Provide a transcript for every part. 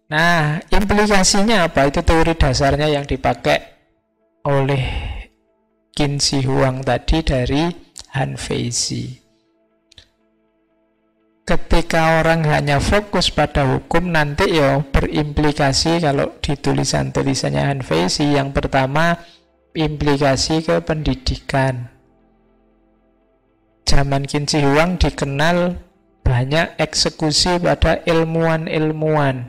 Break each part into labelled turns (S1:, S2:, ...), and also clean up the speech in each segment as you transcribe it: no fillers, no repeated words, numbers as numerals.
S1: Nah, implikasinya apa? Itu teori dasarnya yang dipakai oleh Qin Shi Huang tadi dari Han Feizi. Ketika orang hanya fokus pada hukum, nanti ya berimplikasi kalau di tulisan-tulisannya Han Feizi. Yang pertama, implikasi ke pendidikan. Zaman Qin Shi Huang dikenal banyak eksekusi pada ilmuwan-ilmuwan,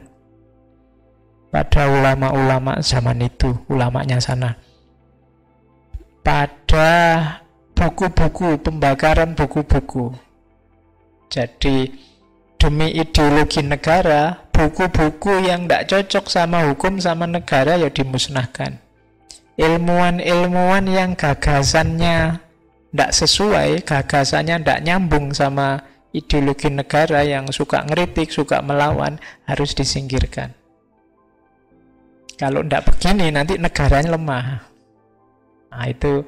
S1: pada ulama-ulama zaman itu, ulamanya sana. Pada buku-buku, pembakaran buku-buku. Jadi demi ideologi negara, buku-buku yang tidak cocok sama hukum sama negara ya dimusnahkan. Ilmuwan-ilmuwan yang gagasannya tidak sesuai, gagasannya tidak nyambung sama ideologi negara, yang suka ngeritik, suka melawan, harus disingkirkan. Kalau tidak begini, nanti negaranya lemah. Nah, itu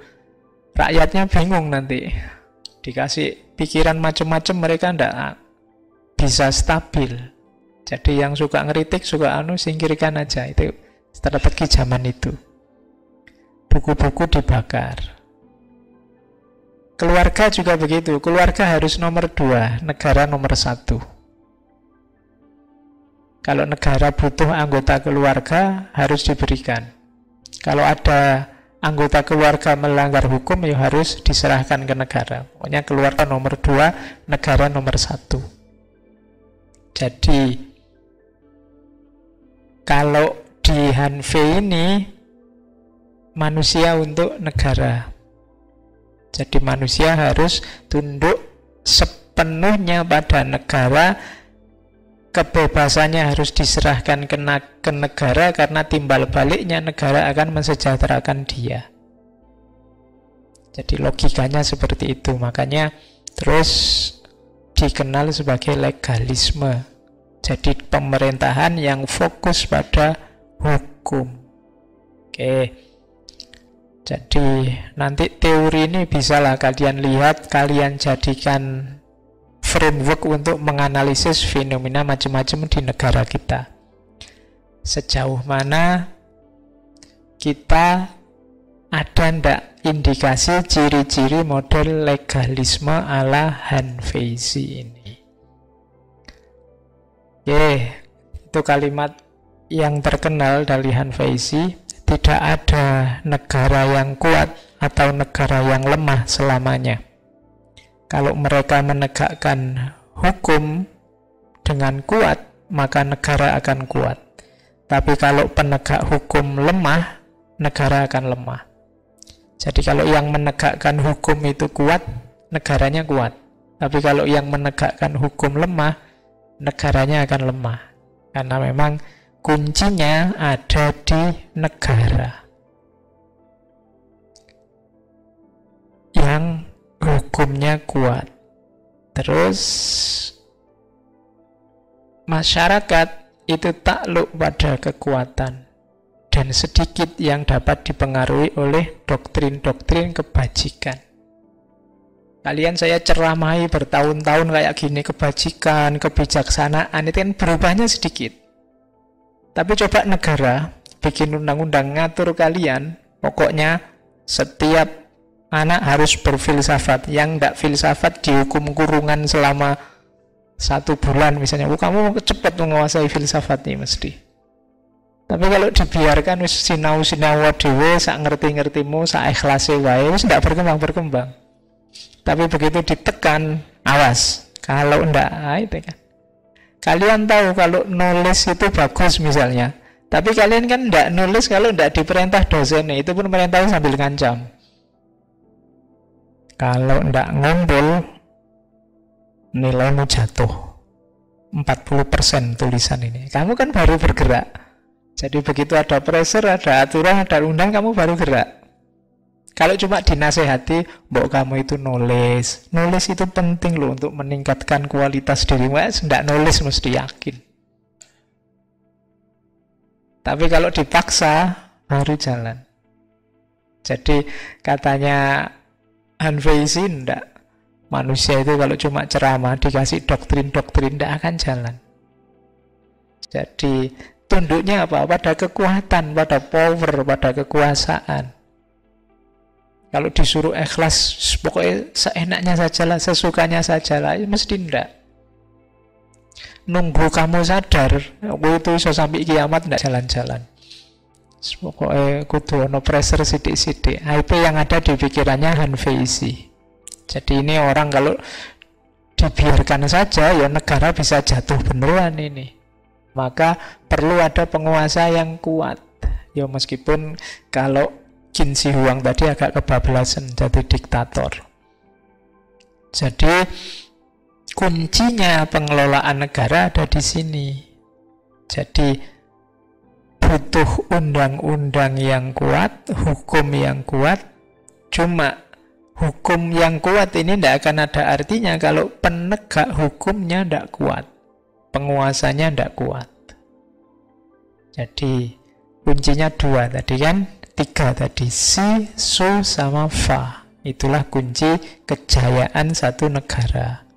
S1: rakyatnya bingung nanti. Dikasih pikiran macam-macam, mereka tidak bisa stabil. Jadi yang suka ngeritik, suka singkirkan aja. Itu strategi zaman itu. Buku-buku dibakar. Keluarga juga begitu. Keluarga harus nomor 2, negara nomor 1. Kalau negara butuh anggota keluarga, harus diberikan. Kalau ada anggota keluarga melanggar hukum, ya harus diserahkan ke negara. Pokoknya keluarga nomor 2, negara nomor 1. Jadi kalau di Hanfei ini manusia untuk negara. Jadi manusia harus tunduk sepenuhnya pada negara. Kebebasannya harus diserahkan ke negara, karena timbal baliknya negara akan mensejahterakan dia. Jadi logikanya seperti itu. Makanya terus dikenal sebagai legalisme. Jadi pemerintahan yang fokus pada hukum. Oke. Jadi nanti teori ini bisalah kalian lihat, kalian jadikan framework untuk menganalisis fenomena macam-macam di negara kita. Sejauh mana kita ada ndak indikasi ciri-ciri model legalisme ala Han Feizi ini. Itu kalimat yang terkenal dari Han Feizi. Tidak ada negara yang kuat atau negara yang lemah selamanya. Kalau mereka menegakkan hukum dengan kuat, maka negara akan kuat. Tapi kalau penegak hukum lemah, negara akan lemah. Jadi kalau yang menegakkan hukum itu kuat, negaranya kuat. Tapi kalau yang menegakkan hukum lemah, negaranya akan lemah. Karena memang kuncinya ada di negara yang hukumnya kuat. Terus masyarakat itu takluk pada kekuatan, dan sedikit yang dapat dipengaruhi oleh doktrin-doktrin kebajikan. Kalian saya ceramahi bertahun-tahun kayak gini, kebajikan, kebijaksanaan, itu kan berubahnya sedikit. Tapi coba negara bikin undang-undang ngatur kalian, pokoknya setiap anak harus berfilsafat. Yang tidak filsafat dihukum kurungan selama 1 bulan misalnya. Kamu cepat menguasai filsafat nih mesti. Tapi kalau dibiarkan wis sinau-sinau dhewe, sak ngerti-ngertimu, sak ikhlase wae, wis ndak berkembang. Tapi begitu ditekan, awas. Kalau ndak, itu kan. Kalian tahu kalau nulis itu bagus misalnya. Tapi kalian kan ndak nulis kalau ndak diperintah dosen, itu pun perintah sambil ngancam. Kalau ndak ngumpul, nilaimu jatuh 40% tulisan ini. Kamu kan baru bergerak. Jadi begitu ada pressure, ada aturan, ada undang, kamu baru gerak. Kalau cuma dinasehati, mbok kamu itu nulis. Nulis itu penting loh untuk meningkatkan kualitas dirimu. Ndak nulis mesti yakin. Tapi kalau dipaksa, baru jalan. Jadi katanya Han Feizi, ndak. Manusia itu kalau cuma ceramah, dikasih doktrin-doktrin, ndak akan jalan. Jadi tunduknya apa? Pada kekuatan, pada power, pada kekuasaan. Kalau disuruh ikhlas, pokoknya seenaknya sajalah, sesukanya sajalah, mesti ndak. Nunggu kamu sadar, aku itu iso sampai kiamat ndak jalan-jalan. Pokoknya kudu ono pressure sidik-sidik. Itu yang ada di pikirannya Han Feizi. Jadi ini orang kalau dibiarkan saja, ya negara bisa jatuh beneran ini. Maka perlu ada penguasa yang kuat. Ya meskipun kalau Qin Shi Huang tadi agak kebablasan jadi diktator. Jadi kuncinya pengelolaan negara ada di sini. Jadi butuh undang-undang yang kuat, hukum yang kuat. Cuma hukum yang kuat ini tidak akan ada artinya kalau penegak hukumnya tidak kuat, penguasanya tidak kuat. Jadi kuncinya dua tadi kan, tiga tadi, Si, Su, sama Fa. Itulah kunci kejayaan satu negara.